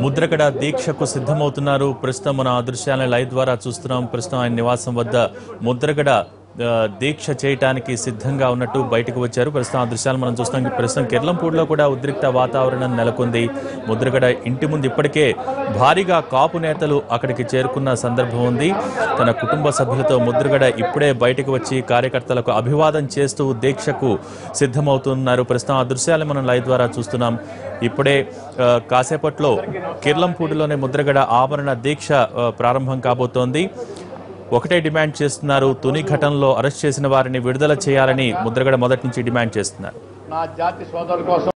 ముద్రగడ దీక్షకు సిద్ధమవుతున్నారు. ప్రస్తుతం మన దృశ్యాలను లైవ్ ద్వారా చూస్తున్నాం. ప్రస్తుతం ఆయన నివాసం వద్ద ముద్రగడ దీక్ష చేయడానికి సిద్ధంగా ఉన్నట్టు బయటకు వచ్చారు. ప్రస్తుతం ఆ దృశ్యాలు మనం చూస్తాం. ప్రస్తుతం కిర్లంపూడిలో కూడా ఉద్రిక్త వాతావరణం నెలకొంది. ముద్రగడ ఇంటి ముందు ఇప్పటికే భారీగా కాపు నేతలు అక్కడికి చేరుకున్న సందర్భం ఉంది. తన కుటుంబ సభ్యులతో ముద్రగడ ఇప్పుడే బయటకు వచ్చి కార్యకర్తలకు అభివాదం చేస్తూ దీక్షకు సిద్ధమవుతున్నారు. ప్రస్తుతం ఆ దృశ్యాలను మనం లైవ్ ద్వారా చూస్తున్నాం. ఇప్పుడే కాసేపట్లో కిర్లంపూడిలోనే ముద్రగడ ఆమరణ దీక్ష ప్రారంభం కాబోతోంది. ఒకటే డిమాండ్ చేస్తున్నారు. తుని ఘటనలో అరెస్ట్ చేసిన వారిని విడుదల చేయాలని ముద్రగడ మొదటి నుంచి డిమాండ్ చేస్తున్నారు. నా జాతి సోదరుల కోసం